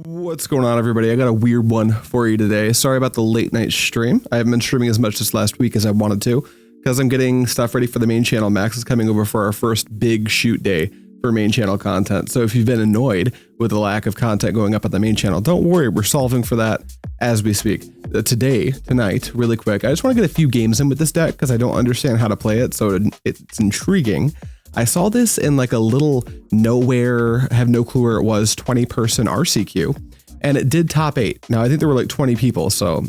What's going on, everybody? I got a weird one for you today. Sorry about the late night stream. I haven't been streaming as much this last week as I wanted to because I'm getting stuff ready for the main channel. Max is coming over for our first big shoot day for main channel content. So if you've been annoyed with the lack of content going up on the main channel, don't worry, we're solving for that as we speak. Tonight, really quick, I just want to get a few games in with this deck because I don't understand how to play it, so it's intriguing. I saw this in like a little nowhere, I have no clue where it was, 20-person RCQ, and it did top 8. Now, I think there were like 20 people, so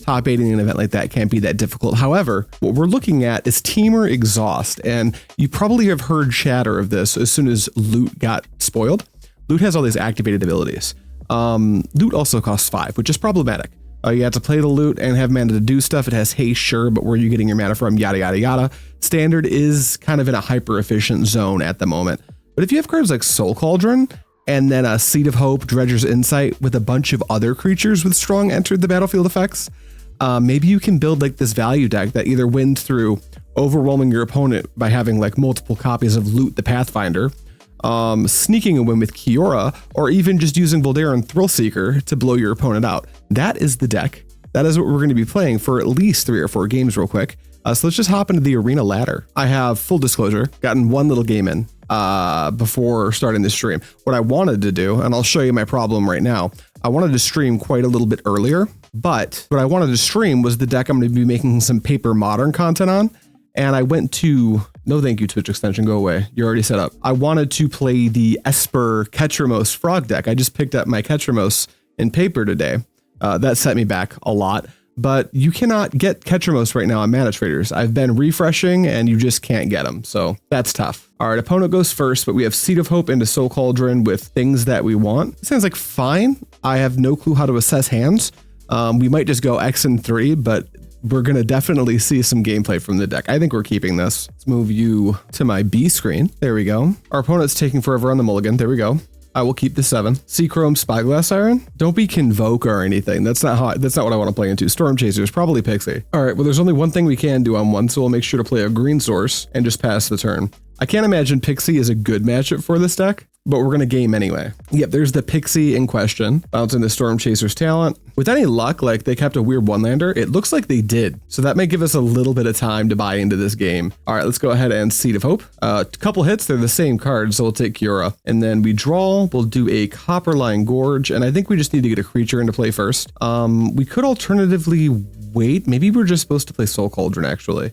top 8 in an event like that can't be that difficult. However, what we're looking at is Temur Exhaust, and you probably have heard chatter of this as soon as Loot got spoiled. Loot has all these activated abilities. Loot also costs 5, which is problematic. You have to play the Loot and have mana to do stuff. It has haste, sure, but where are you getting your mana from? Yada, yada, yada. Standard is kind of in a hyper efficient zone at the moment. But if you have cards like Soul Cauldron and then a Seed of Hope, Dredger's Insight with a bunch of other creatures with strong entered the battlefield effects, maybe you can build like this value deck that either wins through overwhelming your opponent by having like multiple copies of Loot the Pathfinder, sneaking a win with Kiora, or even just using Voldaren Thrillseeker to blow your opponent out. That is the deck. That is what we're going to be playing for at least 3 or 4 games real quick. So let's just hop into the arena ladder. I have, full disclosure, gotten one little game in before starting the stream. What I wanted to do, and I'll show you my problem right now, I wanted to stream quite a little bit earlier, but what I wanted to stream was the deck I'm going to be making some paper modern content on. And I went to, no thank you Twitch extension, go away. You're already set up. I wanted to play the Esper Ketramos frog deck. I just picked up my Ketramos in paper today. That set me back a lot, but you cannot get Ketramos right now on Mana Traders. I've been refreshing and you just can't get them. So that's tough. All right, opponent goes first, but we have Seed of Hope into Soul Cauldron with things that we want. It sounds like fine. I have no clue how to assess hands. We might just go X and 3, but we're going to definitely see some gameplay from the deck. I think we're keeping this. Let's move you to my B screen. There we go. Our opponent's taking forever on the mulligan. There we go. I will keep the 7. Sea Chrome Spyglass Iron. Don't be Convoke or anything. That's not what I want to play into. Storm Chasers, probably Pixie. All right, well, there's only one thing we can do on one, so we'll make sure to play a green source and just pass the turn. I can't imagine Pixie is a good matchup for this deck, but we're going to game anyway. Yep, there's the Pixie in question, bouncing the Storm Chaser's talent. With any luck, like they kept a weird one-lander, it looks like they did. So that may give us a little bit of time to buy into this game. All right, let's go ahead and Seed of Hope. A couple hits, they're the same card, so we'll take Kiora. And then we draw, we'll do a Copperline Gorge, and I think we just need to get a creature into play first. We could alternatively wait. Maybe we're just supposed to play Soul Cauldron, actually.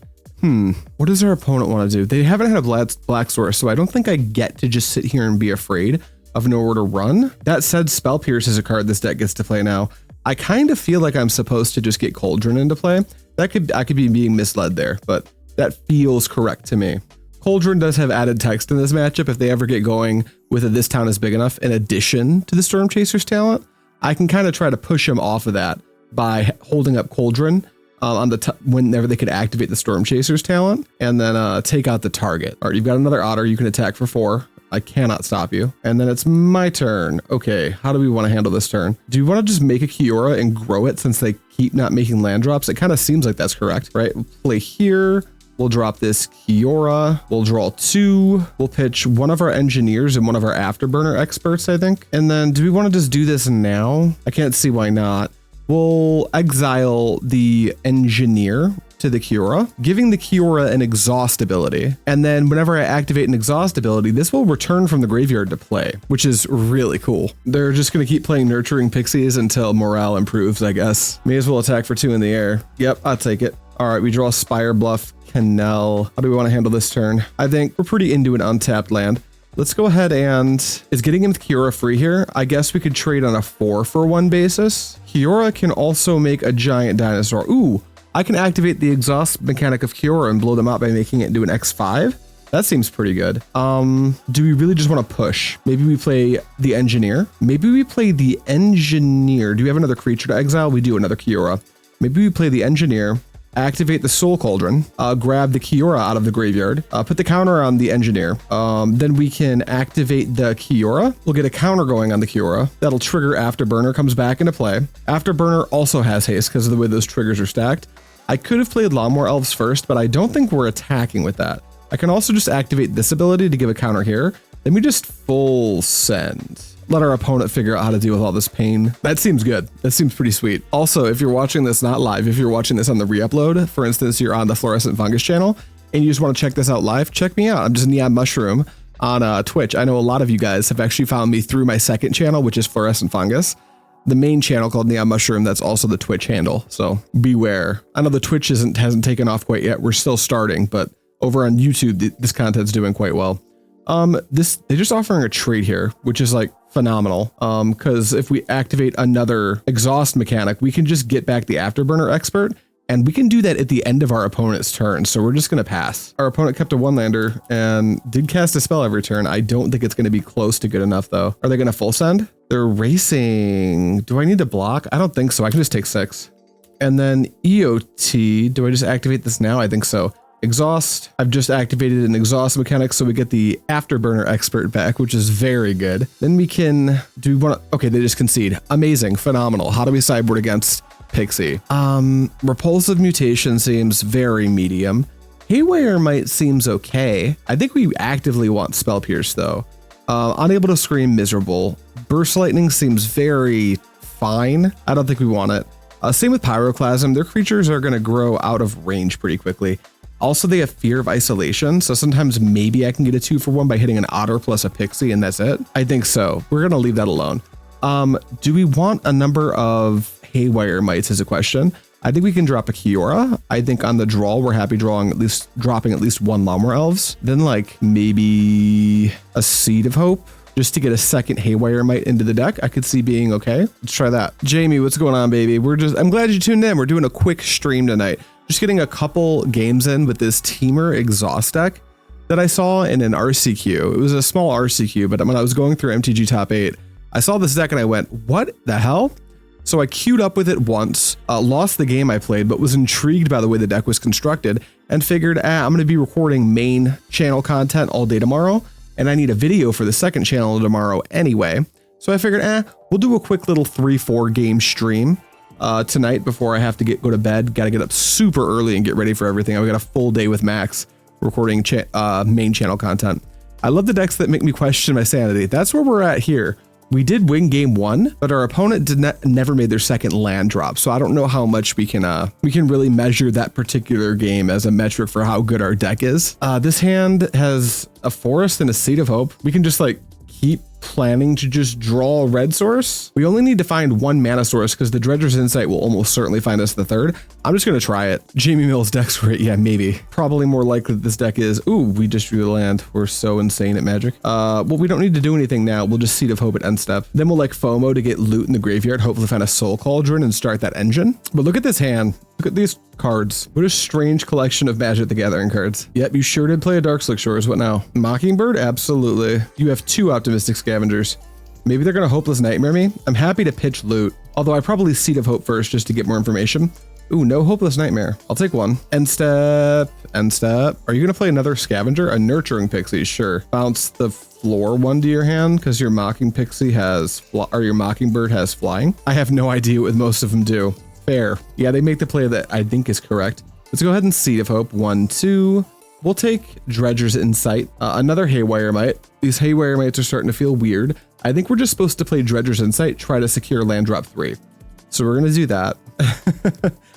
What does our opponent want to do? They haven't had a black source, so I don't think I get to just sit here and be afraid of nowhere to run. That said, Spell Pierce is a card this deck gets to play now. I kind of feel like I'm supposed to just get Cauldron into play. I could be being misled there, but that feels correct to me. Cauldron does have added text in this matchup. If they ever get going with a This Town is Big Enough in addition to the Storm Chaser's talent, I can kind of try to push him off of that by holding up Cauldron on the whenever they could activate the Storm Chaser's talent and then take out the target. All right, you've got another Otter. You can attack for 4. I cannot stop you. And then it's my turn. Okay, how do we want to handle this turn? Do you want to just make a Kiora and grow it since they keep not making land drops? It kind of seems like that's correct, right? We'll play here. We'll drop this Kiora. We'll draw 2. We'll pitch one of our engineers and one of our Afterburner experts, I think. And then do we want to just do this now? I can't see why not. We'll exile the engineer to the Kiora, giving the Kiora an exhaust ability. And then whenever I activate an exhaust ability, this will return from the graveyard to play, which is really cool. They're just going to keep playing Nurturing Pixies until morale improves, I guess. May as well attack for 2 in the air. Yep, I'll take it. All right, we draw Spirebluff Canal. How do we want to handle this turn? I think we're pretty into an untapped land. Let's go ahead and, is getting him with Kiora free here? I guess we could trade on a 4-for-1 basis. Kiora can also make a giant dinosaur. Ooh, I can activate the exhaust mechanic of Kiora and blow them out by making it do an X5. That seems pretty good. Do we really just want to push? Maybe we play the engineer. Maybe we play the engineer. Do we have another creature to exile? We do, another Kiora. Maybe we play the engineer, activate the Soul Cauldron, grab the Kiora out of the graveyard, put the counter on the engineer. Then we can activate the Kiora. We'll get a counter going on the Kiora. That'll trigger Afterburner, comes back into play. Afterburner also has haste because of the way those triggers are stacked. I could have played Llanowar Elves first, but I don't think we're attacking with that. I can also just activate this ability to give a counter here. Let me just full send. Let our opponent figure out how to deal with all this pain. That seems good. That seems pretty sweet. Also, if you're watching this not live, if you're watching this on the re-upload, for instance, you're on the Fluorescent Fungus channel and you just want to check this out live, check me out. I'm just Neon Mushroom on Twitch. I know a lot of you guys have actually found me through my second channel, which is Fluorescent Fungus. The main channel called Neon Mushroom, that's also the Twitch handle, so beware. I know the Twitch hasn't taken off quite yet. We're still starting, but over on YouTube, this content's doing quite well. They're just offering a trade here, which is like phenomenal. Because if we activate another exhaust mechanic, we can just get back the Afterburner Expert, and we can do that at the end of our opponent's turn. So we're just going to pass. Our opponent kept a 1-lander and did cast a spell every turn. I don't think it's going to be close to good enough though. Are they going to full send? They're racing. Do I need to block? I don't think so. I can just take 6. And then EOT, do I just activate this now? I think so. Exhaust, I've just activated an exhaust mechanic, so we get the Afterburner Expert back, which is very good. Then we can, do we want to, okay, they just concede. Amazing, phenomenal. How do we sideboard against Pixie? Repulsive Mutation seems very medium. Haywire Mite seems okay. I think we actively want Spell Pierce though. Unable to Scream, miserable. Burst Lightning seems very fine. I don't think we want it. Same with Pyroclasm. Their creatures are going to grow out of range pretty quickly. Also, they have Fear of Isolation, so sometimes maybe I can get a 2-for-1 by hitting an Otter plus a Pixie, and that's it. I think so. We're going to leave that alone. Do we want a number of Haywire Mites is a question. I think we can drop a Kiora. I think on the draw, we're happy dropping at least one Llanowar Elves. Then like maybe a Seed of Hope, just to get a second Haywire Mite into the deck. I could see being okay. Let's try that. Jamie, what's going on, baby? I'm glad you tuned in. We're doing a quick stream tonight. Just getting a couple games in with this Temur Exhaust deck that I saw in an RCQ. It was a small RCQ, but when I was going through MTG Top 8, I saw this deck and I went, what the hell? So I queued up with it once, lost the game I played, but was intrigued by the way the deck was constructed and figured, I'm going to be recording main channel content all day tomorrow, and I need a video for the second channel tomorrow anyway. So I figured, we'll do a quick little 3-4 game stream tonight before I have to go to bed. Got to get up super early and get ready for everything. I've got a full day with Max recording main channel content. I love the decks that make me question my sanity. That's where we're at here. We did win game 1, but our opponent never made their second land drop. So I don't know how much we can really measure that particular game as a metric for how good our deck is. This hand has a forest and a Seed of Hope. We can just like keep planning to just draw a red source. We only need to find one mana source because the Dredger's Insight will almost certainly find us the third. I'm just going to try it. Jamie Mills deck's great. Yeah, maybe. Probably more likely that this deck is, ooh, we just drew the land. We're so insane at Magic. Well, we don't need to do anything now. We'll just Seed of Hope at end step. Then we'll like FOMO to get loot in the graveyard, hopefully find a Soul Cauldron and start that engine. But look at this hand. Look at these cards. What a strange collection of Magic the Gathering cards. Yep, you sure did play a Darkslick Shores. What now? Mockingbird? Absolutely. You have 2 Optimistic Scavengers. Maybe they're going to Hopeless Nightmare me. I'm happy to pitch loot, although I probably Seed of Hope first just to get more information. Ooh, no Hopeless Nightmare. I'll take 1. End step. End step. Are you going to play another Scavenger? A Nurturing Pixie? Sure. Bounce the floor 1 to your hand because your Mocking Pixie has, or your Mockingbird has flying. I have no idea what most of them do. Fair. Yeah, they make the play that I think is correct. Let's go ahead and Seed of Hope. 1, 2. We'll take Dredger's Insight. Another Haywire Mite. These Haywire Mites are starting to feel weird. I think we're just supposed to play Dredger's Insight, try to secure land drop 3. So we're going to do that.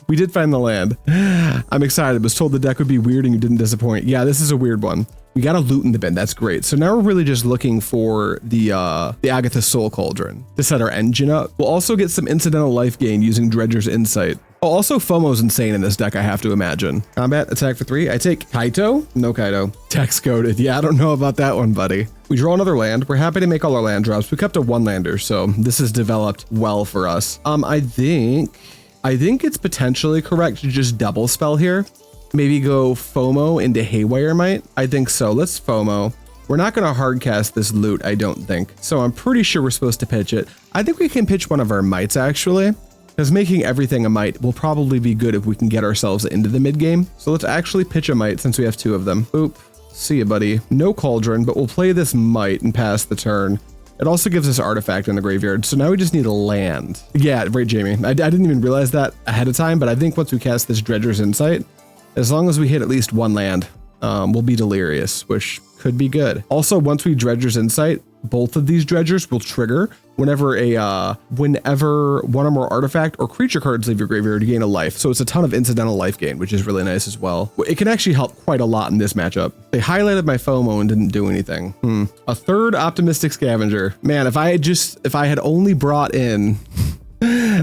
We did find the land. I'm excited. I was told the deck would be weird and you didn't disappoint. Yeah, this is a weird one. We got a loot in the bin. That's great. So now we're really just looking for the Agatha Soul Cauldron to set our engine up. We'll also get some incidental life gain using Dredger's Insight. Oh, also FOMO's insane in this deck, I have to imagine. Combat, attack for 3. I take Kaito. No Kaito. Text coded. Yeah, I don't know about that one, buddy. We draw another land. We're happy to make all our land drops. We kept a 1-lander, so this has developed well for us. I think it's potentially correct to just double spell here. Maybe go FOMO into Haywire Mite. I think so. Let's FOMO. We're not going to hardcast this loot, I don't think. So I'm pretty sure we're supposed to pitch it. I think we can pitch one of our mites, actually, because making everything a mite will probably be good if we can get ourselves into the mid game. So let's actually pitch a mite since we have 2 of them. Oop. See ya, buddy. No Cauldron, but we'll play this mite and pass the turn. It also gives us artifact in the graveyard, so now we just need a land. Yeah, right, Jamie. I didn't even realize that ahead of time, but I think once we cast this Dredger's Insight, as long as we hit at least 1 land, we'll be delirious, which could be good. Also, once we Dredger's Insight, both of these Dredgers will trigger whenever one or more artifact or creature cards leave your graveyard to gain a life. So it's a ton of incidental life gain, which is really nice as well. It can actually help quite a lot in this matchup. They highlighted my FOMO and didn't do anything. A third Optimistic Scavenger. Man, if I had only brought in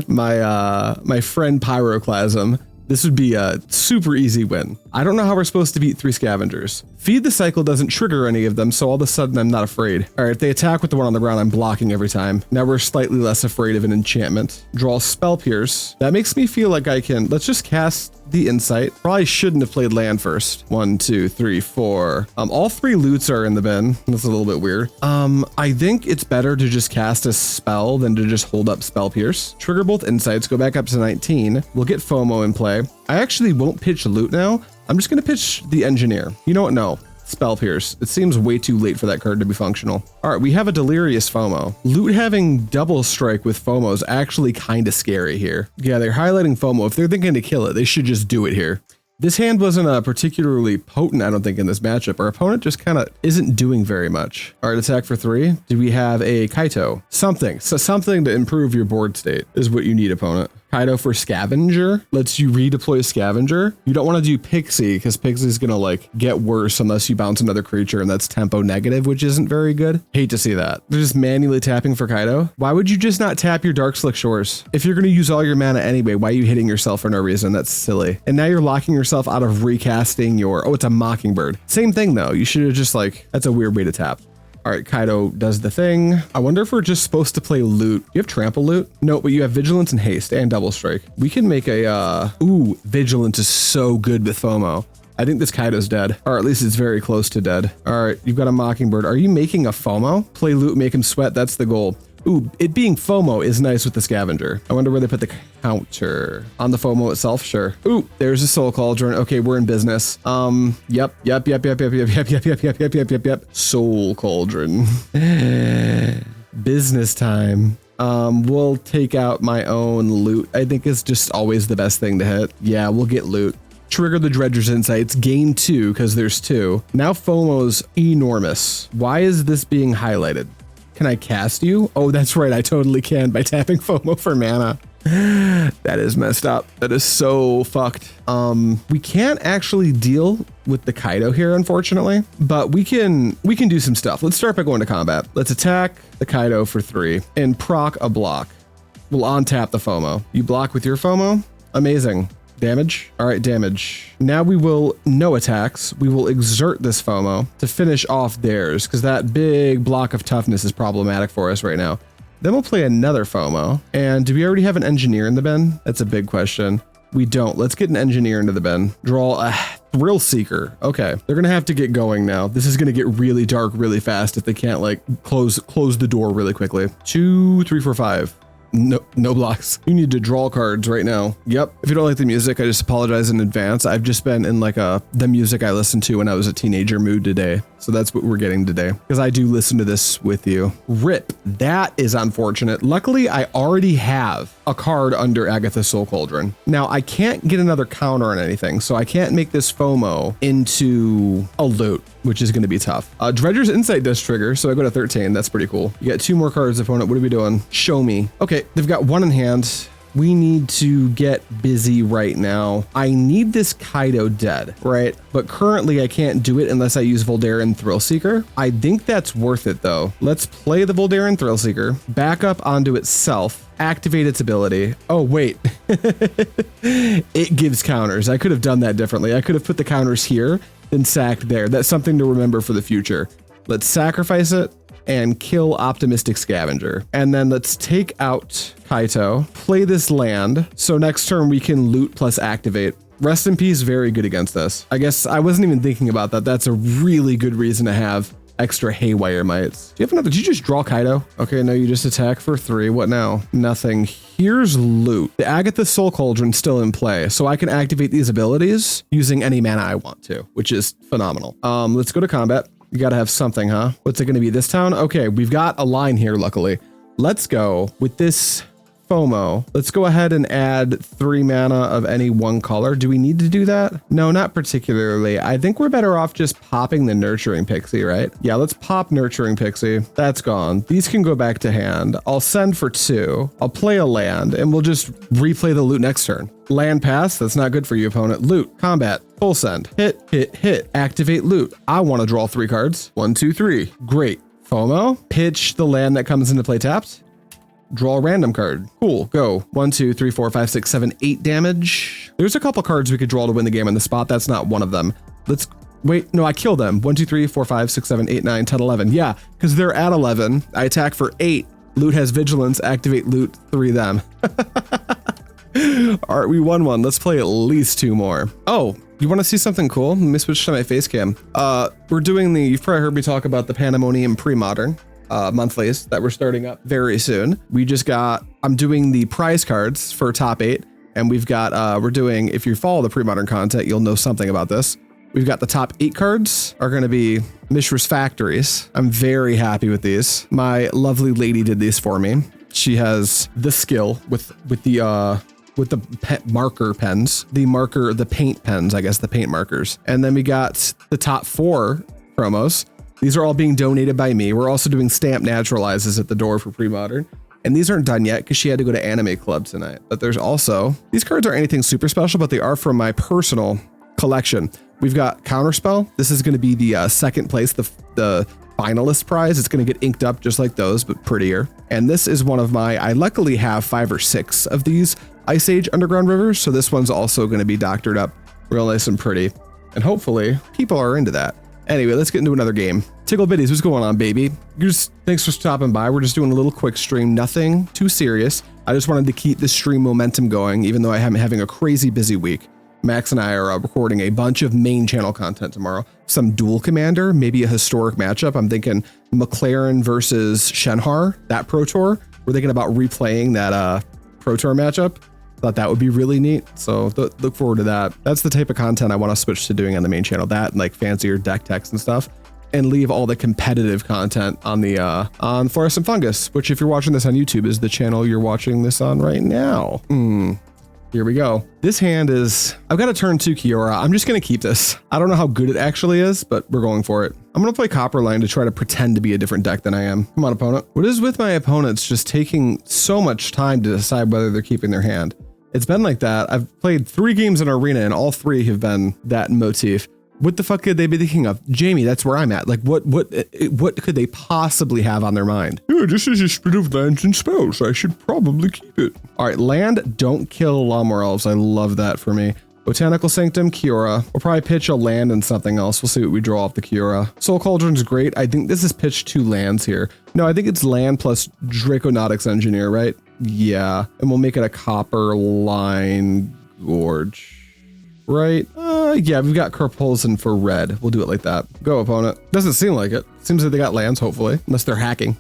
my friend Pyroclasm, this would be a super easy win. I don't know how we're supposed to beat 3 Scavengers. Feed the Cycle doesn't trigger any of them, so all of a sudden I'm not afraid. All right, if they attack with the one on the ground, I'm blocking every time. Now we're slightly less afraid of an enchantment. Draw Spell Pierce. That makes me feel like I can, let's just cast the Insight. Probably shouldn't have played land first. 1, 2, 3, 4. All 3 loots are in the bin. That's a little bit weird. I think it's better to just cast a spell than to just hold up Spell Pierce. Trigger both Insights, go back up to 19. We'll get FOMO in play. I actually won't pitch loot now. I'm just gonna pitch the Engineer. You know what? No. Spell Pierce. It seems way too late for that card to be functional. All right, we have a Delirious FOMO. Loot having double strike with FOMO is actually kind of scary here. Yeah, they're highlighting FOMO. If they're thinking to kill it, they should just do it here. This hand wasn't particularly potent, I don't think, in this matchup. Our opponent just kind of isn't doing very much. All right, attack for 3. Do we have a Kaito? Something. So something to improve your board state is what you need, opponent. Kaito for Scavenger lets you redeploy Scavenger. You don't want to do Pixie because Pixie's going to like get worse unless you bounce another creature, and that's tempo negative, which isn't very good. Hate to see that. They're just manually tapping for Kaito. Why would you just not tap your Dark Slick Shores? If you're going to use all your mana anyway, why are you hitting yourself for no reason? That's silly. And now you're locking yourself out of recasting your, oh, it's a Mockingbird. Same thing though. You should have just like, that's a weird way to tap. All right, Kaito does the thing. I wonder if we're just supposed to play loot. You have trample loot? No, but you have vigilance and haste and double strike. We can make a, ooh, vigilance is so good with FOMO. I think this Kaito's dead, or at least it's very close to dead. All right, you've got a Mockingbird. Are you making a FOMO? Play loot, make him sweat. That's the goal. Ooh, it being FOMO is nice with the Scavenger. I wonder where they put the counter. On the FOMO itself, sure. Ooh, there's a Soul Cauldron. Okay, we're in business. Yep. Soul Cauldron. Business time. We'll take out my own loot. I think it's just always the best thing to hit. Yeah, we'll get loot. Trigger the Dredger's Insights, gain 2 because there's 2. Now FOMO's enormous. Why is this being highlighted? Can I cast you? Oh, that's right. I totally can by tapping FOMO for mana. That is messed up. That is so fucked. We can't actually deal with the Kaito here, unfortunately, but we can do some stuff. Let's start by going to combat. Let's attack the Kaito for 3 and proc a block. We'll untap the FOMO. You block with your FOMO? Amazing. Damage. All right, damage. Now we will no attacks. We will exert this FOMO to finish off theirs because that big block of toughness is problematic for us right now. Then we'll play another FOMO. And do we already have an Engineer in the bin? That's a big question. We don't. Let's get an Engineer into the bin. Draw a Thrillseeker. Okay, they're gonna have to get going now. This is gonna get really dark really fast if they can't like close the door really quickly. 2, 3, 4, 5. No blocks. You need to draw cards right now. Yep. If you don't like the music, I just apologize in advance. I've just been in like the music I listened to when I was a teenager mood today. So that's what we're getting today because I do listen to this with you. RIP. That is unfortunate. Luckily, I already have a card under Agatha Soul Cauldron. Now I can't get another counter on anything, so I can't make this FOMO into a loot, which is going to be tough. Dredger's Insight does trigger, so I go to 13. That's pretty cool. You got 2 more cards, opponent. What are we doing? Show me. Okay, they've got 1 in hand. We need to get busy right now. I need this Kaito dead, right? But currently I can't do it unless I use Voldaren Thrillseeker. I think that's worth it though. Let's play the Voldaren Thrillseeker, back up onto itself, activate its ability. Oh, wait. It gives counters. I could have done that differently. I could have put the counters here, then sacked there. That's something to remember for the future. Let's sacrifice it and kill Optimistic Scavenger. And then let's take out Kaito, play this land. So next turn we can loot plus activate. Rest in Peace, very good against this. I guess I wasn't even thinking about that. That's a really good reason to have extra Haywire Mites. Do you have another? Did you just draw Kaito? Okay, no, you just attack for 3. What now? Nothing. Here's loot. The Agatha Soul Cauldron's still in play, so I can activate these abilities using any mana I want to, which is phenomenal. Let's go to combat. You gotta have something, huh? What's it gonna be this town? Okay, we've got a line here, luckily. Let's go with this FOMO. Let's go ahead and add 3 mana of any one color. Do we need to do that? No, not particularly. I think we're better off just popping the Nurturing Pixie, right? Yeah, let's pop Nurturing Pixie. That's gone. These can go back to hand. I'll send for 2. I'll play a land, and we'll just replay the loot next turn. Land pass, that's not good for you, opponent. Loot, combat, full send. Hit, hit, hit. Activate loot. I want to draw 3 cards. 1, 2, 3. Great. FOMO. Pitch the land that comes into play tapped. Draw a random card. Cool, go. 1, 2, 3, 4, 5, 6, 7, 8 damage. There's a couple cards we could draw to win the game on the spot. That's not one of them. Let's wait. No, I kill them. 1, 2, 3, 4, 5, 6, 7, 8, 9, 10, 11. Yeah, because they're at 11. I attack for 8. Loot has vigilance. Activate loot. 3 them. All right, we won one. Let's play at least 2 more. Oh, you want to see something cool? Let me switch to my face cam. We're doing you've probably heard me talk about the Pandemonium Pre-Modern monthlies that we're starting up very soon. I'm doing the prize cards for top 8, and we've got, we're doing, if you follow the Pre-Modern content, you'll know something about this. We've got the top 8 cards are going to be Mishra's Factories. I'm very happy with these. My lovely lady did these for me. She has the skill with the marker pens, the paint pens, I guess, the paint markers. And then we got the top 4 promos. These are all being donated by me. We're also doing stamp naturalizes at the door for Pre-Modern. And these aren't done yet because she had to go to Anime Club tonight. But there's also, these cards aren't anything super special, but they are from my personal collection. We've got Counterspell. This is going to be the second place, the finalist prize. It's going to get inked up just like those, but prettier. And this is one of I luckily have 5 or 6 of these Ice Age Underground Rivers. So this one's also going to be doctored up real nice and pretty. And hopefully people are into that. Anyway, let's get into another game. Tickle Bitties, what's going on, baby? Thanks for stopping by. We're just doing a little quick stream, nothing too serious. I just wanted to keep the stream momentum going, even though I am having a crazy busy week. Max and I are recording a bunch of main channel content tomorrow. Some dual commander, maybe a historic matchup. I'm thinking McLaren versus Shenhar, that Pro Tour. We're thinking about replaying that Pro Tour matchup. Thought that would be really neat. So look forward to that. That's the type of content I want to switch to doing on the main channel. That and like fancier deck text and stuff, and leave all the competitive content on the on Fluorescent Fungus, which if you're watching this on YouTube is the channel you're watching this on right now. Here we go. This hand is, I've got to turn 2 Kiora. I'm just going to keep this. I don't know how good it actually is, but we're going for it. I'm going to play Copperline to try to pretend to be a different deck than I am. Come on, opponent. What is with my opponents just taking so much time to decide whether they're keeping their hand? It's been like that. I've played 3 games in Arena and all 3 have been that motif. What the fuck could they be thinking of? Jamie, that's where I'm at. Like, what could they possibly have on their mind? Yeah, this is a split of lands and spells. I should probably keep it. All right, land, don't kill Llanowar Elves. I love that for me. Botanical Sanctum, Kiora. We'll probably pitch a land and something else. We'll see what we draw off the Kiora. Soul Cauldron's great. I think this is pitched 2 lands here. No, I think it's land plus Draconautics Engineer, right? Yeah, and we'll make it a Copperline Gorge. Right? Yeah, we've got Karplusan for red. We'll do it like that. Go, opponent. Doesn't seem like it. Seems like they got lands, hopefully. Unless they're hacking.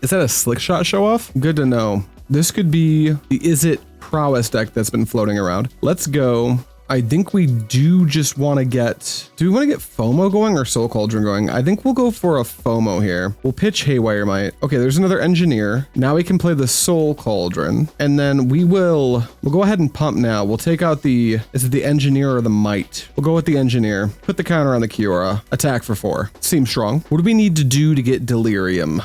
Is that a slick shot show off? Good to know. This could be the Is It Prowess deck that's been floating around. Let's go. I think we do just want to get, do we want to get FOMO going or Soul Cauldron going? I think we'll go for a FOMO here. We'll pitch Haywire Mite. Okay, there's another Engineer. Now we can play the Soul Cauldron. And then we'll go ahead and pump now. We'll take out is it the Engineer or the Mite? We'll go with the Engineer. Put the counter on the Kiora. Attack for 4. Seems strong. What do we need to do to get Delirium?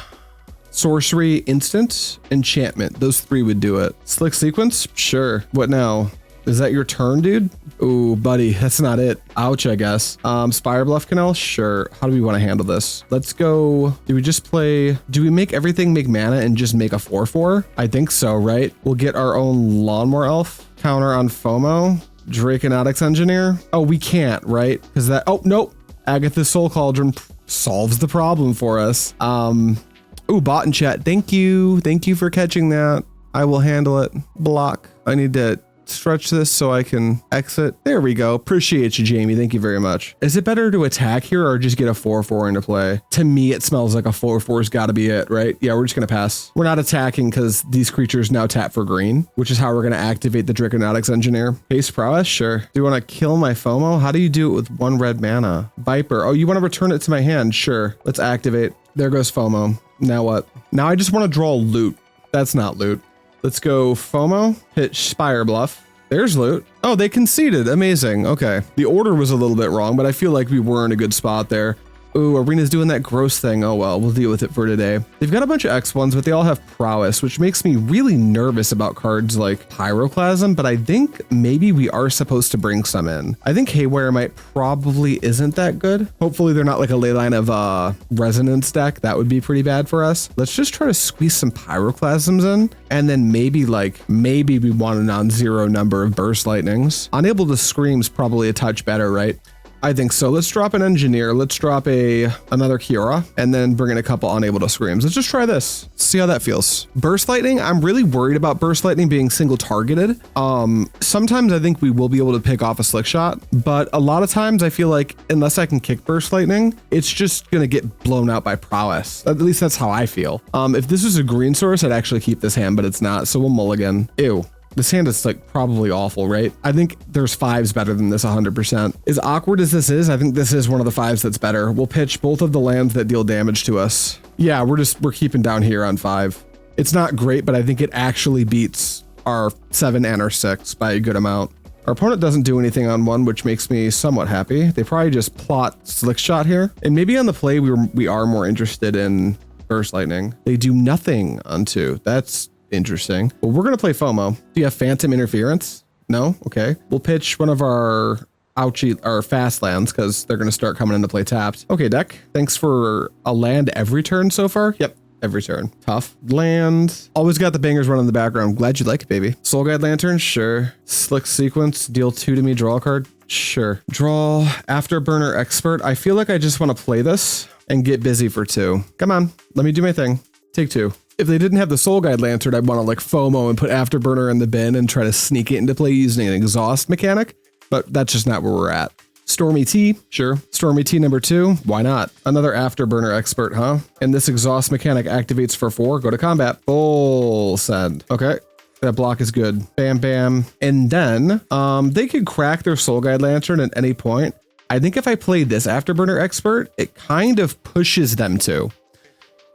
Sorcery, Instant, Enchantment. Those 3 would do it. Slick Sequence? Sure. What now? Is that your turn, dude? Ooh, buddy, that's not it. Ouch, I guess. Spirebluff Canal? Sure. How do we want to handle this? Let's go. Do we make everything make mana and just make a 4/4? I think so, right? We'll get our own Llanowar Elf. Counter on FOMO. Draconautics Engineer. Oh, we can't, right? Because oh, nope. Agatha Soul Cauldron solves the problem for us. Ooh, bot in chat. Thank you. Thank you for catching that. I will handle it. Block. I need to stretch this so I can exit. There we go. Appreciate you, Jamie. Thank you very much. Is it better to attack here or just get a 4/4 into play? To me, it smells like a 4/4's got to be it, right? Yeah, we're just going to pass. We're not attacking because these creatures now tap for green, which is how we're going to activate the Draconautics Engineer. Haste Prowess? Sure. Do you want to kill my FOMO? How do you do it with 1 red mana? Viper. Oh, you want to return it to my hand? Sure. Let's activate. There goes FOMO. Now what? Now I just want to draw loot. That's not loot. Let's go FOMO, hit Spirebluff. There's loot. Oh, they conceded. Amazing. Okay. The order was a little bit wrong, but I feel like we were in a good spot there. Ooh, Arena's doing that gross thing. Oh well, we'll deal with it for today. They've got a bunch of X1s, but they all have prowess, which makes me really nervous about cards like Pyroclasm, but I think maybe we are supposed to bring some in. I think Haywire Mite probably isn't that good. Hopefully they're not like a leyline of resonance deck. That would be pretty bad for us. Let's just try to squeeze some Pyroclasms in, and then maybe we want a non-zero number of burst lightnings. Unable to Scream's probably a touch better, right? I think so. Let's drop an engineer. Let's drop another Kiora and then bring in a couple unable to screams. Let's just try this. See how that feels. Burst lightning. I'm really worried about burst lightning being single targeted. Sometimes I think we will be able to pick off a slick shot, but a lot of times I feel like unless I can kick burst lightning, it's just going to get blown out by prowess. At least that's how I feel. If this was a green source, I'd actually keep this hand, but it's not. So we'll mulligan. Ew. This hand is like probably awful, right? I think there's 5s better than this 100%. As awkward as this is, I think this is one of the 5s that's better. We'll pitch both of the lands that deal damage to us. Yeah, we're keeping down here on 5. It's not great, but I think it actually beats our 7 and our 6 by a good amount. Our opponent doesn't do anything on 1, which makes me somewhat happy. They probably just plot Slick Shot here. And maybe on the play, we are more interested in Burst Lightning. They do nothing on 2. That's interesting. Well, we're gonna play FOMO. Do you have Phantom Interference? No? Okay. We'll pitch one of our fast lands because they're gonna start coming into play tapped. Okay, deck. Thanks for a land every turn so far. Yep. Every turn. Tough. Land. Always got the bangers running in the background. Glad you like it, baby. Soul Guide Lantern? Sure. Slick Sequence. Deal 2 to me. Draw a card? Sure. Draw Afterburner Expert. I feel like I just want to play this and get busy for 2. Come on. Let me do my thing. Take 2. If they didn't have the Soul Guide Lantern, I'd want to like FOMO and put Afterburner in the bin and try to sneak it into play using an exhaust mechanic, but that's just not where we're at. Stormy T, sure. Stormy T number 2, why not? Another Afterburner Expert, huh? And this exhaust mechanic activates for 4, go to combat. Full send. Okay, that block is good. Bam, bam. And then they could crack their Soul Guide Lantern at any point. I think if I played this Afterburner Expert, it kind of pushes them to.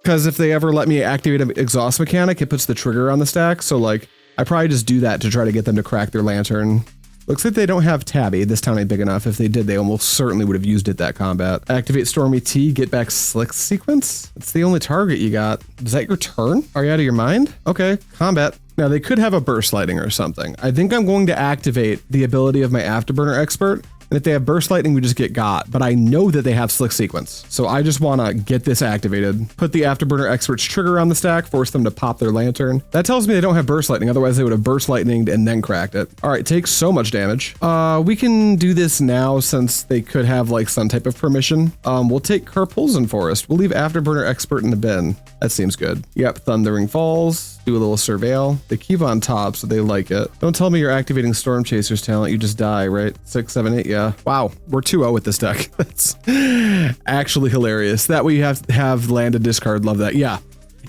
Because if they ever let me activate an exhaust mechanic, it puts the trigger on the stack. So like, I probably just do that to try to get them to crack their lantern. Looks like they don't have Tabby. This town ain't big enough. If they did, they almost certainly would have used it that combat. Activate Stormy T, get back Slick Sequence. It's the only target you got. Is that your turn? Are you out of your mind? Okay, combat. Now they could have a burst lightning or something. I think I'm going to activate the ability of my Afterburner Expert. And if they have burst lightning, we just get got. But I know that they have Slick Sequence. So I just want to get this activated. Put the Afterburner Expert's trigger on the stack, force them to pop their lantern. That tells me they don't have burst lightning. Otherwise they would have burst lightninged and then cracked it. All right, takes so much damage. We can do this now since they could have like some type of permission. We'll take Karplusan Forest. We'll leave Afterburner Expert in the bin. That seems good. Yep, Thundering Falls. Do a little surveil. They keep on top, so they like it. Don't tell me you're activating Storm Chaser's talent. You just die, right? 6, 7, 8, yeah. Wow, we're 2-0 with this deck. That's actually hilarious. That way you have land and discard. Love that. Yeah,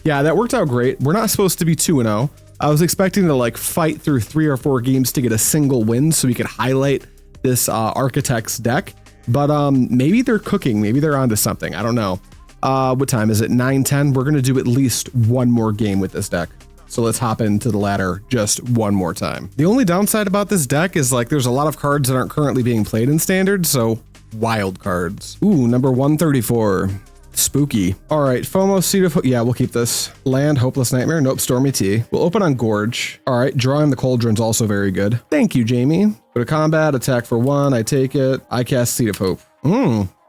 that worked out great. We're not supposed to be 2-0. I was expecting to like fight through 3 or 4 games to get a single win so we could highlight this Architect's deck. But maybe they're cooking. Maybe they're onto something. I don't know. What time is it? 9:10. We're going to do at least one more game with this deck. So let's hop into the ladder just one more time. The only downside about this deck is like there's a lot of cards that aren't currently being played in standard, so wild cards. Ooh, number 134. Spooky. All right, FOMO, Seed of... Yeah, we'll keep this. Land, Hopeless Nightmare. Nope, Stormy T. We'll open on Gorge. All right, drawing the Cauldron's also very good. Thank you, Jamie. Go to combat, attack for 1. I take it. I cast Seed of Hope.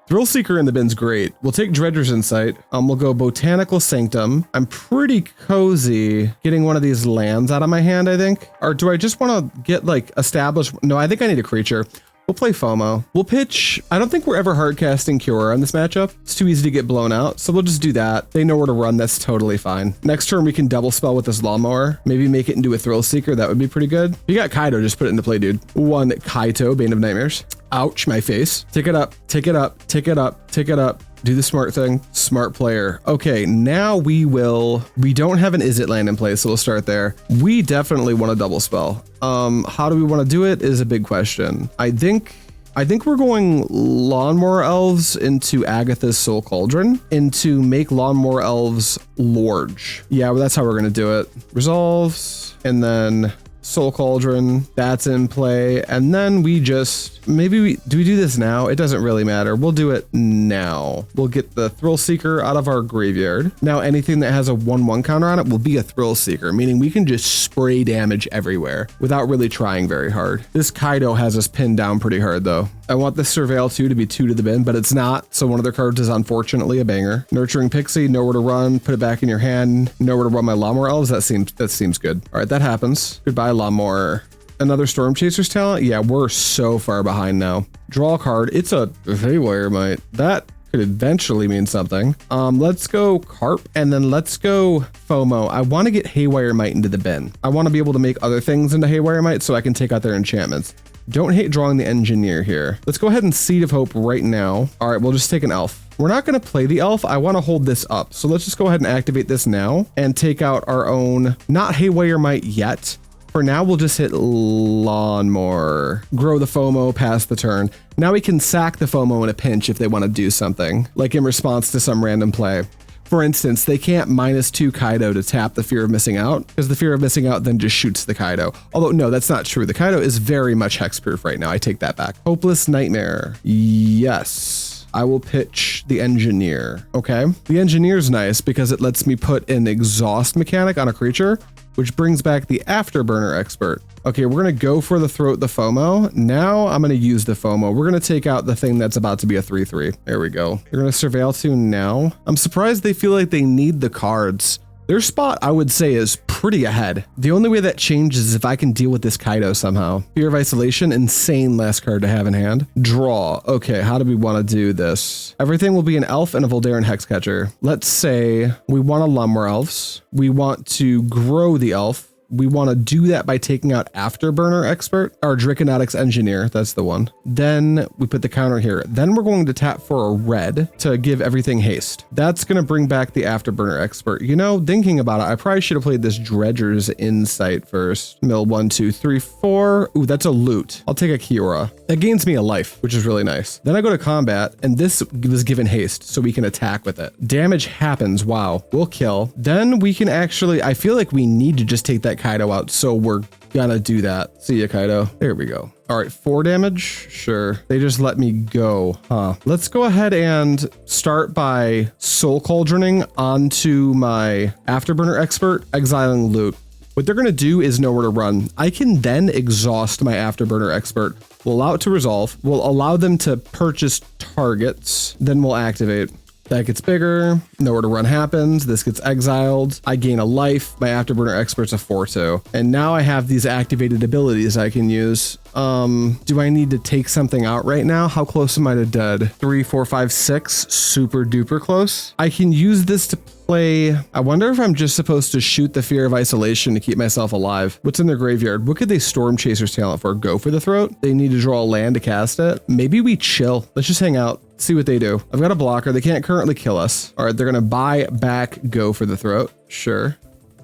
Thrillseeker in the bin's great. We'll take Dredger's Insight. We'll go Botanical Sanctum. I'm pretty cozy getting one of these lands out of my hand, I think. Or do I just want to get like established? No, I think I need a creature. We'll play FOMO. We'll pitch. I don't think we're ever hard casting Kiora in this matchup. It's too easy to get blown out. So we'll just do that. They know where to run. That's totally fine. Next turn, we can double spell with this Lawnmower. Maybe make it into a Thrillseeker. That would be pretty good. If you got Kaito, just put it into play, dude. 1 Kaito, Bane of Nightmares. Ouch, my face. Tick it up, tick it up, tick it up, tick it up. Do the smart thing. Smart player. Okay, now we don't have an Izzet land in place, so we'll start there. We definitely want to double spell. How do we want to do it is a big question. I think I think we're going Llanowar Elves into Agatha's Soul Cauldron and to make Llanowar Elves Lorge. Yeah, well, that's how we're going to do it. Resolves, and then Soul Cauldron, that's in play. And then we just, do we do this now? It doesn't really matter. We'll do it now. We'll get the Thrillseeker out of our graveyard. Now anything that has a 1/1 counter on it will be a Thrillseeker, meaning we can just spray damage everywhere without really trying very hard. This Kaido has us pinned down pretty hard though. I want this Surveil 2 to be 2 to the bin, but it's not. So one of their cards is unfortunately a banger. Nurturing Pixie, nowhere to run, put it back in your hand, nowhere to run my Llanowar Elves. That seems good. All right, that happens. Goodbye, Llanowar. Another Storm Chaser's talent? Yeah, we're so far behind now. Draw a card. It's a Haywire Mite. That could eventually mean something. Let's go Carp, and then let's go FOMO. I want to get Haywire Mite into the bin. I want to be able to make other things into Haywire Mite so I can take out their enchantments. Don't hate drawing the Engineer here. Let's go ahead and Seed of Hope right now. All right, we'll just take an Elf. We're not going to play the Elf. I want to hold this up. So let's just go ahead and activate this now and take out our own, not Haywire Mite yet. For now, we'll just hit Llanowar, grow the FOMO past the turn. Now we can sack the FOMO in a pinch if they want to do something, like in response to some random play. For instance, they can't -2 Kaido to tap the Fear of Missing Out, because the Fear of Missing Out then just shoots the Kaido. Although, no, that's not true. The Kaido is very much hexproof right now. I take that back. Hopeless Nightmare. Yes. I will pitch the Engineer. Okay. The Engineer's nice because it lets me put an exhaust mechanic on a creature, which brings back the Afterburner Expert. Okay, we're going to go for the Throat the FOMO. Now I'm going to use the FOMO. We're going to take out the thing that's about to be a 3/3. There we go. They're going to Surveil 2 now. I'm surprised they feel like they need the cards. Their spot, I would say, is pretty ahead. The only way that changes is if I can deal with this Kaido somehow. Fear of Isolation, insane last card to have in hand. Draw. Okay, how do we want to do this? Everything will be an Elf and a Voldaren Hexcatcher. Let's say we want a Llanowar Elves. We want to grow the Elf. We want to do that by taking out Afterburner Expert, or Draconautics Engineer, that's the one. Then we put the counter here. Then we're going to tap for a red to give everything haste. That's going to bring back the Afterburner Expert. You know, thinking about it, I probably should have played this Dredger's Insight first. Mill 1, 2, 3, 4. Ooh, that's a loot. I'll take a Kiora. That gains me a life, which is really nice. Then I go to combat, and this was given haste, so we can attack with it. Damage happens, wow. We'll kill. Then we can actually, I feel like we need to just take that Kaido out, so we're gonna do that. See ya, Kaido. There we go. All right, 4 damage. Sure. They just let me go. Huh. Let's go ahead and start by Soul Cauldroning onto my Afterburner Expert, exiling loot. What they're gonna do is nowhere to run. I can then exhaust my Afterburner Expert. We'll allow it to resolve. We'll allow them to purchase targets. Then we'll activate. That gets bigger, nowhere to run happens, this gets exiled, I gain a life, my Afterburner Expert's a 4/2. And now I have these activated abilities I can use. Do I need to take something out right now? How close am I to dead? 3, 4, 5, 6, super duper close. I can use this to play. I wonder if I'm just supposed to shoot the Fear of Isolation to keep myself alive. What's in their graveyard? What could they Storm Chaser's talent for? Go for the Throat? They need to draw a land to cast it. Maybe we chill. Let's just hang out. See what they do. I've got a blocker. They can't currently kill us. All right, they're going to buy back, go for the Throat. Sure.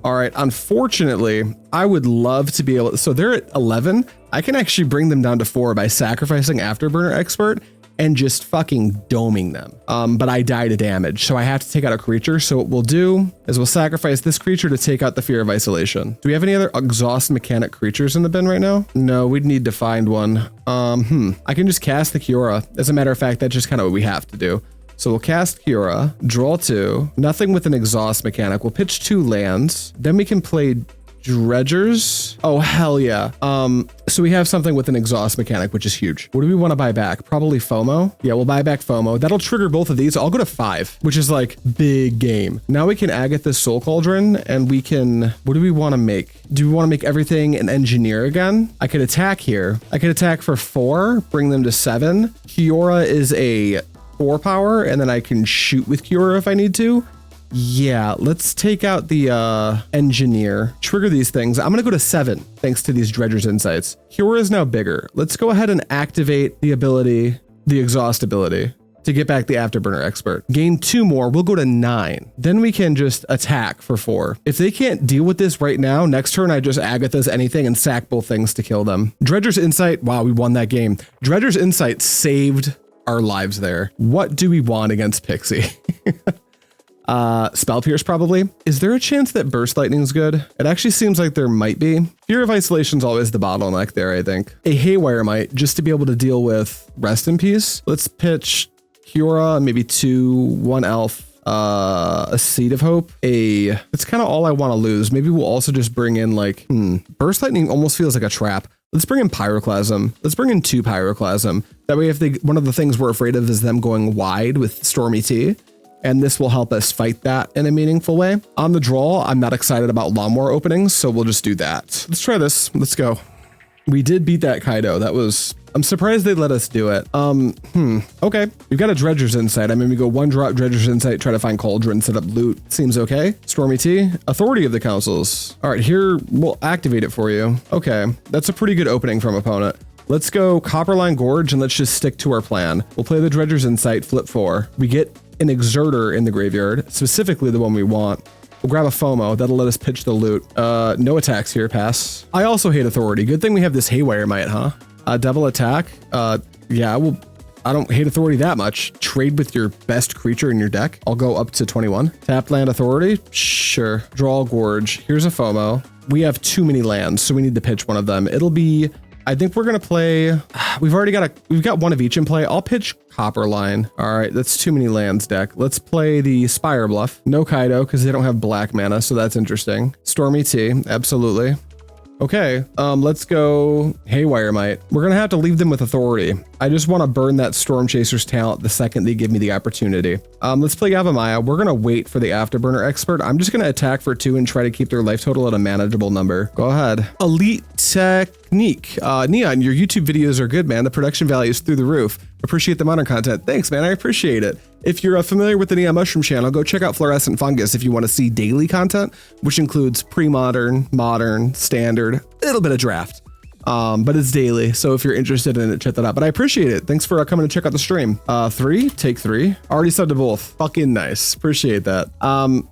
All right, unfortunately, I would love to be able to, so they're at 11. I can actually bring them down to 4 by sacrificing Afterburner Expert and just fucking doming them. But I die to damage, so I have to take out a creature. So what we'll do is we'll sacrifice this creature to take out the Fear of Isolation. Do we have any other exhaust mechanic creatures in the bin right now? No, we'd need to find one. I can just cast the Kiora. As a matter of fact, that's just kind of what we have to do. So we'll cast Kiora, draw 2, nothing with an exhaust mechanic. We'll pitch 2 lands. Then we can play Dredgers. Oh, hell yeah. So we have something with an exhaust mechanic, which is huge. What do we want to buy back? Probably FOMO. Yeah, we'll buy back FOMO. That'll trigger both of these. I'll go to 5, which is like big game. Now we can Agatha Soul Cauldron, and we can, what do we want to make? Do we want to make everything an Engineer again? I could attack here. I could attack for 4, bring them to 7. Kiora is a 4 power, and then I can shoot with Kiora if I need to. Yeah, let's take out the Engineer, trigger these things. I'm gonna go to 7 thanks to these Dredger's Insights. Kiora is now bigger. Let's go ahead and activate the ability, the exhaust ability. to get back the Afterburner Expert. Gain 2 more, we'll go to 9. Then we can just attack for 4. If they can't deal with this right now, next turn I just Agatha's anything and sack both things to kill them. Dredger's Insight, wow, we won that game. Dredger's Insight saved our lives there. What do we want against Pixie? Spell Pierce probably. Is there a chance that Burst Lightning is good? It actually seems like there might be. Fear of Isolation is always the bottleneck there, I think. A Haywire Mite, just to be able to deal with Rest in Peace. Let's pitch Kiora, maybe 2, 1 Elf, a Seed of Hope. That's kind of all I want to lose. Maybe we'll also just bring in like, Burst Lightning almost feels like a trap. Let's bring in Pyroclasm. Let's bring in 2 Pyroclasm. That way, if one of the things we're afraid of is them going wide with Stormy T, and this will help us fight that in a meaningful way. On the draw, I'm not excited about Llanowar openings, so we'll just do that. Let's try this. Let's go. We did beat that Kaido. I'm surprised they let us do it. Okay. We've got a Dredger's Insight. I mean, we go 1 drop Dredger's Insight, try to find Cauldron, set up loot. Seems okay. Stormy T, Authority of the Councils. All right, here, we'll activate it for you. Okay, that's a pretty good opening from opponent. Let's go Copperline Gorge and let's just stick to our plan. We'll play the Dredger's Insight, flip 4. We get an Exerter in the graveyard, specifically the one we want. We'll grab a FOMO. That'll let us pitch the loot. No attacks here, pass. I also hate Authority. Good thing we have this Haywire Mite, huh? Devil Attack. Yeah, I don't hate Authority that much. Trade with your best creature in your deck. I'll go up to 21. Tap land Authority. Sure. Draw Gorge. Here's a FOMO. We have too many lands, so we need to pitch one of them. It'll be, I think we're gonna play, we've got one of each in play. I'll pitch Copperline. All right, that's too many lands deck. Let's play the Spirebluff. No Kaido, because they don't have black mana, so that's interesting. Stormy T, absolutely. Okay, let's go Haywire Mite. We're gonna have to leave them with Authority. I just want to burn that Storm Chaser's talent the second they give me the opportunity. Let's play Yavimaya. We're gonna wait for the Afterburner Expert. I'm just gonna attack for 2 and try to keep their life total at a manageable number. Go ahead. Elite Technique. Neon, your YouTube videos are good, man. The production value is through the roof. Appreciate the modern content. Thanks, man. I appreciate it. If you're familiar with the Neon Mushroom channel, go check out Fluorescent Fungus if you want to see daily content, which includes pre-modern, modern, standard, a little bit of draft. But it's daily, so if you're interested in it, check that out. But I appreciate it. Thanks for coming to check out the stream. 3, take 3. Already subbed to both. Fucking nice. Appreciate that.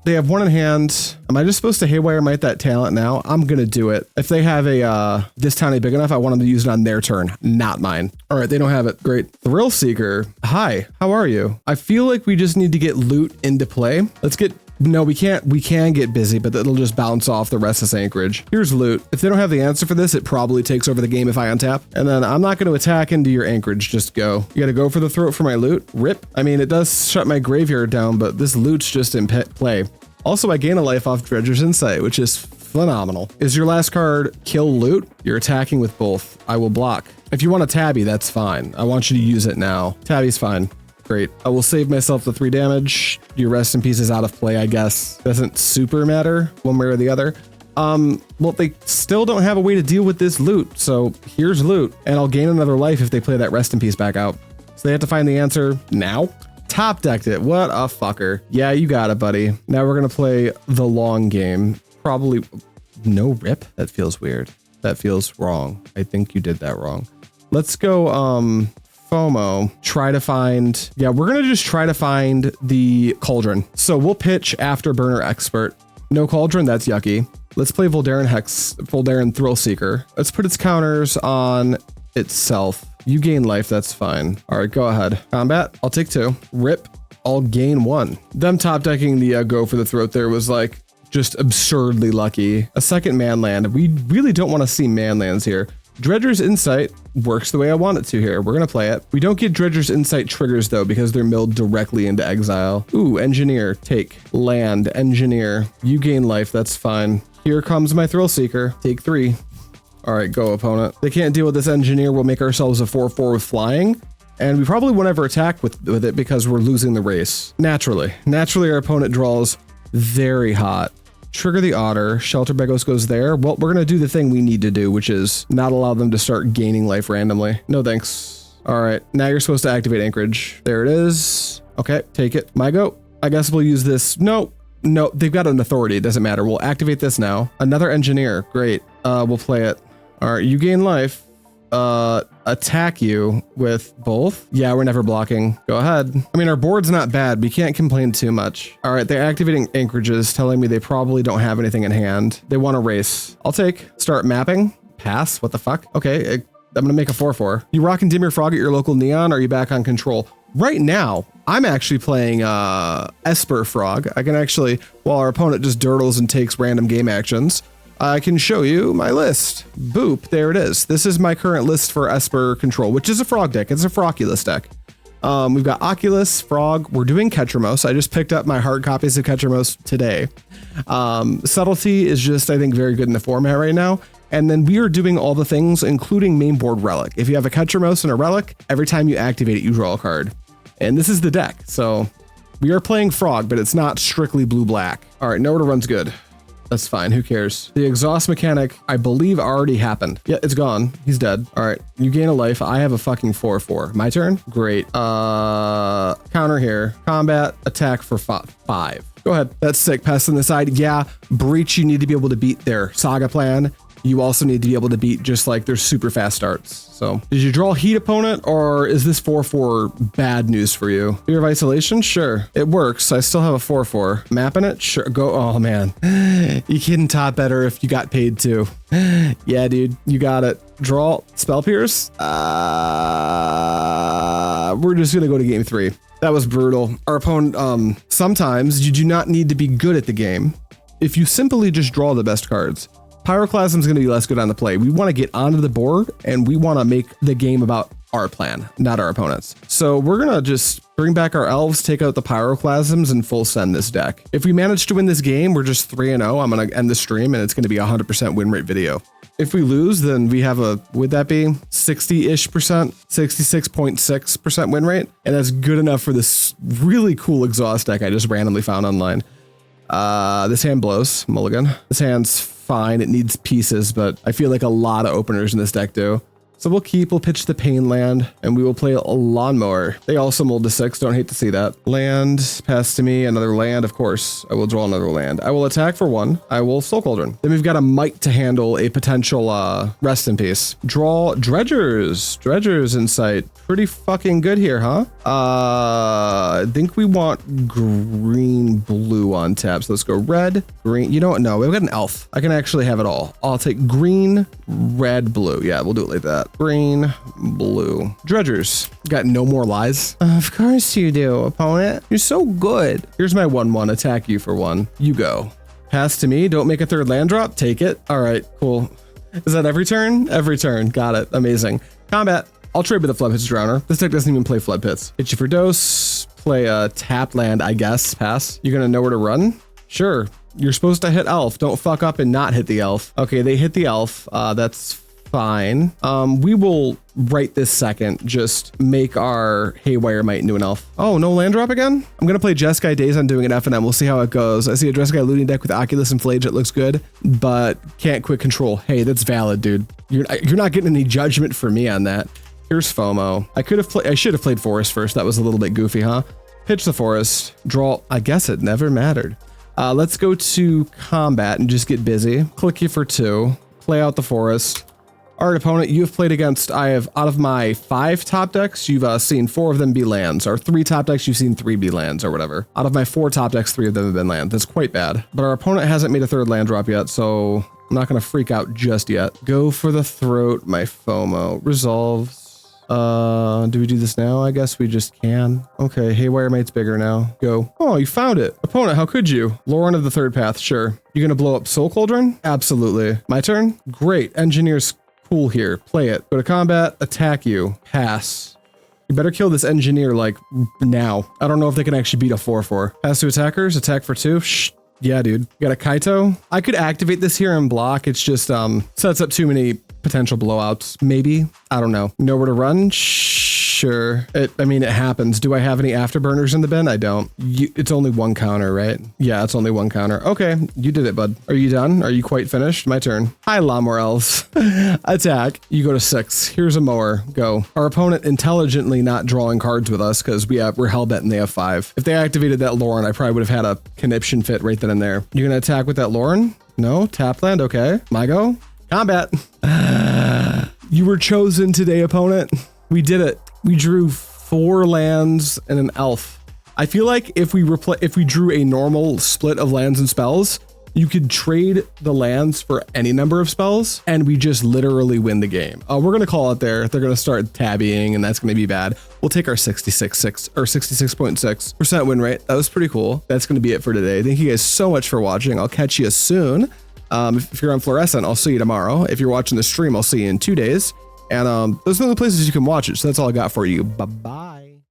They have 1 in hand. Am I just supposed to Haywire Mite that talent now? I'm gonna do it. If they have a this tiny big enough, I want them to use it on their turn, not mine. All right, they don't have it. Great. Thrillseeker. Hi, how are you? I feel like we just need to get loot into play. Let's get. No, we can't. We can get busy, but it'll just bounce off the restless anchorage. Here's loot. If they don't have the answer for this, it probably takes over the game if I untap. And then I'm not going to attack into your anchorage. Just go. You got to go for the throat for my loot. Rip. I mean, it does shut my graveyard down, but this loot's just in play. Also, I gain a life off Dredger's Insight, which is phenomenal. Is your last card kill loot? You're attacking with both. I will block. If you want a tabby, that's fine. I want you to use it now. Tabby's fine. Great. I will save myself the 3 damage. Your Rest in Peace is out of play, I guess. Doesn't super matter one way or the other. Well, they still don't have a way to deal with this loot. So here's loot, and I'll gain another life if they play that Rest in Peace back out. So they have to find the answer now. Top decked it. What a fucker. Yeah, you got it, buddy. Now we're going to play the long game. Probably no rip. That feels weird. That feels wrong. I think you did that wrong. Let's go, FOMO, try to find, yeah, we're gonna just try to find the Cauldron. So we'll pitch Afterburner Expert. No Cauldron, that's yucky. Let's play Voldaren Thrillseeker. Let's put its counters on itself. You gain life, that's fine. All right, go ahead. Combat, I'll take 2. Rip, I'll gain 1. Them top decking the go for the throat there was like just absurdly lucky. A second man land. We really don't want to see man lands here. Dredger's Insight works the way I want it to here. We're going to play it. We don't get Dredger's Insight triggers though, because they're milled directly into exile. Ooh, Engineer, take. Land, Engineer. You gain life, that's fine. Here comes my Thrillseeker. Take 3. All right, go opponent. They can't deal with this Engineer. We'll make ourselves a 4/4 with flying. And we probably won't ever attack with it because we're losing the race. Naturally our opponent draws very hot. Trigger the Otter. Shelter Begos goes there. Well, we're going to do the thing we need to do, which is not allow them to start gaining life randomly. No thanks. All right, now you're supposed to activate Anchorage. There it is. Okay, take it. My go. I guess we'll use this. No, they've got an Authority. It doesn't matter. We'll activate this now. Another Engineer. Great. We'll play it. All right, you gain life. attack you with both. Yeah, we're never blocking. Go ahead. I mean, our board's not bad. We can't complain too much. All right, they're activating anchorages, telling me they probably don't have anything in hand. They want to race. I'll take. Start mapping. Pass. What the fuck? Okay, I'm gonna make a 4/4. You rocking Dimir Frog at your local Neon? Or are you back on control? Right now, I'm actually playing Esper Frog. I can actually, while our opponent just dirtles and takes random game actions, I can show you my list. Boop, there it is. This is my current list for Esper Control, which is a frog deck. It's a Froculus deck. We've got Oculus, Frog. We're doing Ketramos. I just picked up my hard copies of Ketramos today. Subtlety is just, I think, very good in the format right now. And then we are doing all the things, including main board Relic. If you have a Ketramos and a Relic, every time you activate it, you draw a card. And this is the deck. So we are playing Frog, but it's not strictly blue-black. All right, nowhere to run's good. That's fine. Who cares? The exhaust mechanic, I believe, already happened. Yeah, it's gone. He's dead. All right. You gain a life. I have a fucking 4/4. My turn? Great. Counter here. Combat. Attack for 5. Go ahead. That's sick. Pass on the side. Yeah. Breach, you need to be able to beat their Saga plan. You also need to be able to beat just like their super fast starts. So did you draw Heat opponent, or is this 4/4 bad news for you? Fear of Isolation? Sure. It works. I still have a 4/4. Mapping it? Sure. Go. Oh man. You couldn't top better if you got paid to. Yeah, dude. You got it. Draw. Spell Pierce. We're just going to go to game 3. That was brutal. Our opponent, sometimes you do not need to be good at the game. If you simply just draw the best cards. Pyroclasm is going to be less good on the play. We want to get onto the board and we want to make the game about our plan, not our opponents. So we're going to just bring back our elves, take out the Pyroclasms, and full send this deck. If we manage to win this game, we're just 3-0. I'm going to end the stream and it's going to be a 100% win rate video. If we lose, then we have a, would that be 60-ish percent, 66.6% win rate? And that's good enough for this really cool exhaust deck I just randomly found online. This hand blows. Mulligan. This hand's fine. It needs pieces, but I feel like a lot of openers in this deck do. So we'll pitch the Pain land, and we will play a Lawnmower. They also mold to 6. Don't hate to see that. Land, pass to me, another land, of course. I will draw another land. I will attack for 1. I will Soul Cauldron. Then we've got a Mite to handle a potential rest in peace. Draw Dredgers. Dredgers in sight. Pretty fucking good here, huh? I think we want green, blue on tap. So let's go red, green. You know what? No, we've got an elf. I can actually have it all. I'll take green, red, blue. Yeah, we'll do it like that. Green, blue. Dredgers. Got no more lies? Of course you do, opponent. You're so good. Here's my 1/1. Attack you for 1. You go. Pass to me. Don't make a third land drop. Take it. All right, cool. Is that every turn? Every turn. Got it. Amazing. Combat. I'll trade with a Flood Pits Drowner. This deck doesn't even play Flood Pits. Hit you for dose. Play a tap land, I guess. Pass. You're gonna know where to run? Sure. You're supposed to hit elf. Don't fuck up and not hit the elf. Okay, they hit the elf. That's fine. We will right this second just make our Haywire Mite into an elf. Oh, no land drop again? I'm gonna play Jeskai Days on doing an F&M. We'll see how it goes. I see a Jeskai looting deck with Oculus and Flage. It looks good, but can't quit control. Hey, that's valid, dude. You're not getting any judgment for me on that. Here's FOMO. I should have played Forest first. That was a little bit goofy, huh? Pitch the Forest. Draw. I guess it never mattered. Let's go to combat and just get busy. Click you for 2. Play out the Forest. All right, opponent, you have played against, out of my 5 top decks, you've seen 4 of them be lands, or 3 top decks, you've seen 3 be lands, or whatever. Out of my 4 top decks, 3 of them have been lands. That's quite bad. But our opponent hasn't made a 3rd land drop yet, so I'm not going to freak out just yet. Go for the throat, my FOMO. Resolves. Do we do this now? I guess we just can. Okay, Haywire Mite's bigger now. Go. Oh, you found it. Opponent, how could you? Lauren of the 3rd path, sure. You gonna blow up Soul Cauldron? Absolutely. My turn? Great. Engineer's cool here. Play it. Go to combat, attack you. Pass. You better kill this engineer, like, now. I don't know if they can actually beat a 4/4. Pass to attackers, attack for 2. Shh. Yeah, dude. You got a Kaito? I could activate this here and block. It's just, sets up too many potential blowouts. Maybe. I don't know. Nowhere to run? Sure. I mean, it happens. Do I have any afterburners in the bin? I don't. It's only 1 counter, right? Yeah, it's only 1 counter. Okay, you did it, bud. Are you done? Are you quite finished? My turn. Hi, Llanowar Elves. Attack. You go to 6. Here's a mower. Go. Our opponent intelligently not drawing cards with us because we're hellbent and they have 5. If they activated that Lauren, I probably would have had a conniption fit right then and there. You're gonna attack with that Lauren? No? Tap land? Okay. My go? Combat. You were chosen today, opponent. We did it. We drew 4 lands and an elf. I feel like if we drew a normal split of lands and spells, you could trade the lands for any number of spells and we just literally win the game. We're going to call it there. They're going to start tabbying and that's going to be bad. We'll take our 66.6% win rate. That was pretty cool. That's going to be it for today. Thank you guys so much for watching. I'll catch you soon. If you're on Fluorescent, I'll see you tomorrow. If you're watching the stream, I'll see you in 2 days. And those are the places you can watch it. So that's all I got for you. Bye-bye.